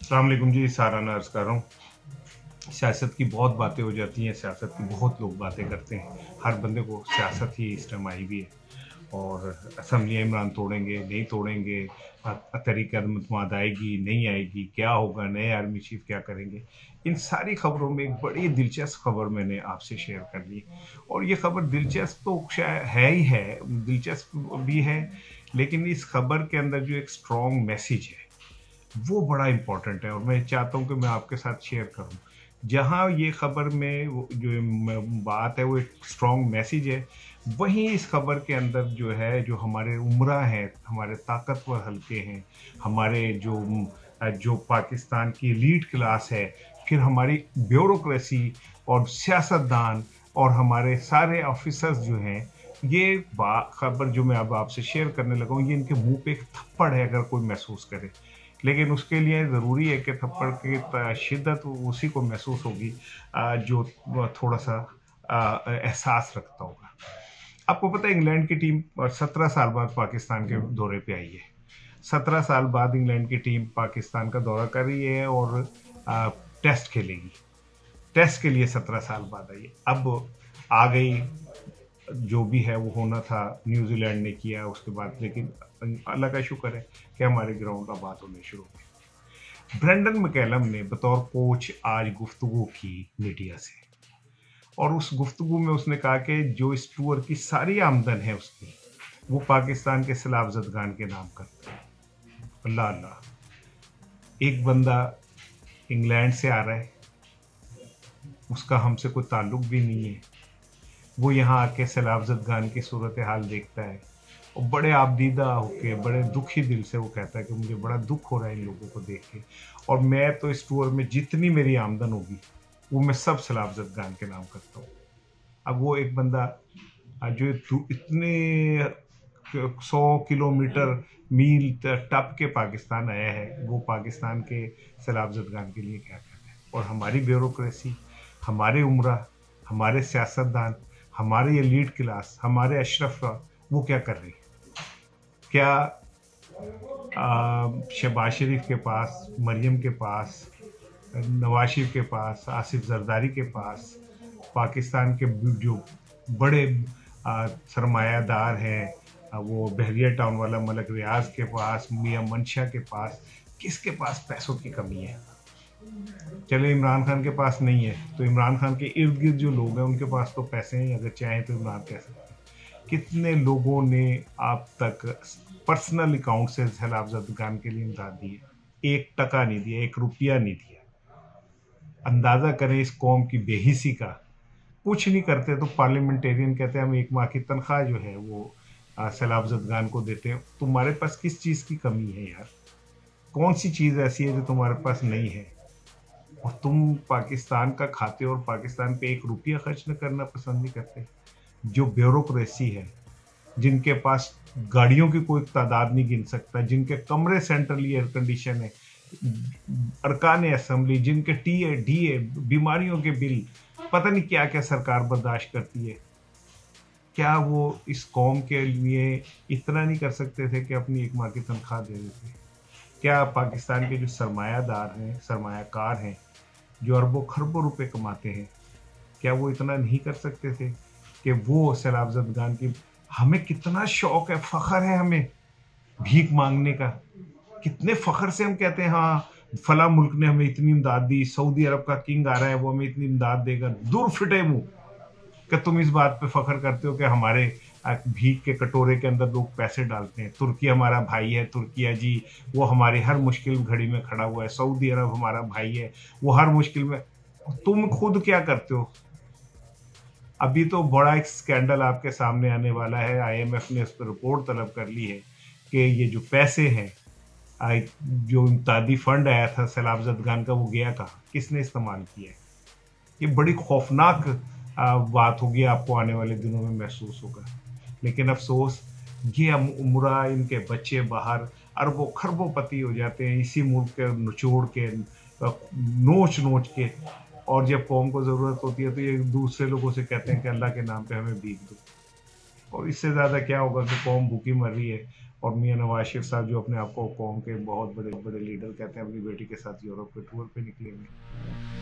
अस्सलाम वालेकुम जी, साराना अर्ज़ कर रहा हूँ। सियासत की बहुत बातें हो जाती हैं, सियासत की बहुत लोग बातें करते हैं। हर बंदे को सियासत ही इस टाइम आई भी है और असम्बलियाँ इमरान तोड़ेंगे, नहीं तोड़ेंगे, तहरीक-ए-अदम-एतमाद आएगी, नहीं आएगी, क्या होगा, नए आर्मी चीफ क्या करेंगे। इन सारी खबरों में एक बड़ी दिलचस्प खबर मैंने आपसे शेयर कर ली और ये खबर दिलचस्प तो शायद है ही है, दिलचस्प भी है, लेकिन इस खबर के अंदर जो एक स्ट्रॉन्ग मैसेज है वो बड़ा इम्पोर्टेंट है और मैं चाहता हूँ कि मैं आपके साथ शेयर करूँ। जहाँ ये खबर में वो जो बात है वो एक स्ट्रॉन्ग मैसेज है, वहीं इस खबर के अंदर जो है, जो हमारे उमरा हैं, हमारे ताकतवर हलके हैं, हमारे जो पाकिस्तान की एलीट क्लास है, फिर हमारी ब्यूरोक्रेसी और सियासतदान और हमारे सारे ऑफिसर्स जो हैं, ये खबर जो मैं अब आपसे शेयर करने लगा हूँ, ये इनके मुँह पे एक थप्पड़ है अगर कोई महसूस करे। लेकिन उसके लिए ज़रूरी है कि थप्पड़ की शिद्दत उसी को महसूस होगी जो थोड़ा-सा एहसास रखता होगा। आपको पता है इंग्लैंड की टीम 17 साल बाद पाकिस्तान के दौरे पे आई है। 17 साल बाद इंग्लैंड की टीम पाकिस्तान का दौरा कर रही है और अ, टेस्ट खेलेगी। टेस्ट के लिए 17 साल बाद आई है। अब आ गई, जो भी है वो होना था, न्यूजीलैंड ने किया उसके बाद, लेकिन अल्लाह का शुक्र है कि हमारे ग्राउंड आबाद होने शुरू हो गए। ब्रेंडन मैकलम ने बतौर कोच आज गुफ्तगू की मीडिया से और उस गुफ्तगू में उसने कहा कि जो इस टूर की सारी आमदन है उसकी, वो पाकिस्तान के सैलाब ज़दगान के नाम करता है। अल्लाह अल्लाह, एक बंदा इंग्लैंड से आ रहा है, उसका हमसे कोई ताल्लुक भी नहीं है, वो यहाँ आके सैलाब ज़दगान की सूरत हाल देखता है और बड़े आबदीदा होके, बड़े दुखी दिल से वो कहता है कि मुझे बड़ा दुख हो रहा है इन लोगों को देख के, और मैं तो इस टूर में जितनी मेरी आमदन होगी वो मैं सब सैलाब ज़दगान के नाम करता हूँ। अब वो एक बंदा जो इतने 100 किलोमीटर मील टप के पाकिस्तान आया है, वो पाकिस्तान के सैलाब ज़दगान के लिए क्या कर रहा है। और हमारी ब्यूरोक्रेसी, हमारे उमरा, हमारे सियासतदान, हमारे एलीट क्लास, हमारे अशरफ, वो क्या कर रही है? क्या शहबाज शरीफ के पास, मरियम के पास, नवाज शरीफ के पास, आसिफ जरदारी के पास, पाकिस्तान के जो बड़े सरमायादार हैं, वो बहरिया टाउन वाला मलक रियाज के पास, मियां मंशा के पास, किसके पास पैसों की कमी है? चले इमरान खान के पास नहीं है तो इमरान खान के इर्द गिर्द जो लोग हैं उनके पास तो पैसे हैं, अगर चाहें तो इमरान कह सकते हैं। कितने लोगों ने आप तक पर्सनल अकाउंट से सैलाब ज़दगान के लिए इमदाद दी है? 1 टका नहीं दिया, 1 रुपया नहीं दिया। अंदाज़ा करें इस कौम की बेहिसी का। कुछ नहीं करते तो पार्लियामेंटेरियन कहते हैं हम 1 माह की तनख्वाह जो है वो सैलाब ज़दगान को देते हैं। तुम्हारे पास किस चीज़ की कमी है यार? कौन सी चीज़ ऐसी है जो तुम्हारे पास नहीं है और तुम पाकिस्तान का खाते हो और पाकिस्तान पे 1 रुपया खर्च न करना पसंद नहीं करते? जो ब्यूरोक्रेसी है, जिनके पास गाड़ियों की कोई तादाद नहीं गिन सकता, जिनके कमरे सेंट्रली एयर कंडीशन है, अरकान असेंबली, जिनके टीए डीए, बीमारियों के बिल, पता नहीं क्या क्या सरकार बर्दाश्त करती है। क्या वो इस कौम के लिए इतना नहीं कर सकते थे कि अपनी 1 माह की तनख्वाह दे देते? क्या पाकिस्तान के जो सरमायादार हैं, सरमायाकार हैं, जो अरबों खरबों रुपए कमाते हैं, क्या वो इतना नहीं कर सकते थे कि वो सैलाब ज़दगान की, हमें कितना शौक है, फ़ख्र है हमें भीख मांगने का। कितने फ़ख्र से हम कहते हैं हाँ, फला मुल्क ने हमें इतनी इमदाद दी, सऊदी अरब का किंग आ रहा है वो हमें इतनी इमदाद देगा। दूर फिटे मुँह कि तुम इस बात पे फ़ख्र करते हो कि हमारे भीख के कटोरे के अंदर लोग पैसे डालते हैं। तुर्की हमारा भाई है, तुर्किया जी, वो हमारी हर मुश्किल घड़ी में खड़ा हुआ है। सऊदी अरब हमारा भाई है, वो हर मुश्किल में। तुम खुद क्या करते हो? अभी तो बड़ा एक स्कैंडल आपके सामने आने वाला है। आईएमएफ ने उस पर रिपोर्ट तलब कर ली है कि ये जो पैसे हैं, जो इमदादी फंड आया था सैलाब ज़दगान का, वो गया कहाँ? किसने इस्तेमाल किया है? ये बड़ी खौफनाक बात होगी, आपको आने वाले दिनों में महसूस होगा। लेकिन अफसोस, ये उमरा, इनके बच्चे बाहर अरबों खरबों पति हो जाते हैं इसी मुल्क के निचोड़ के, नोच नोच के, और जब कौम को ज़रूरत होती है तो ये दूसरे लोगों से कहते हैं कि अल्लाह के नाम पे हमें भीख दो। और इससे ज़्यादा क्या होगा कि कौम भूखी मर रही है और मियां नवाज शरीफ साहब जो अपने आप को कौम के बहुत बड़े बड़े लीडर कहते हैं, अपनी बेटी के साथ यूरोप के टूर पे निकलेंगे।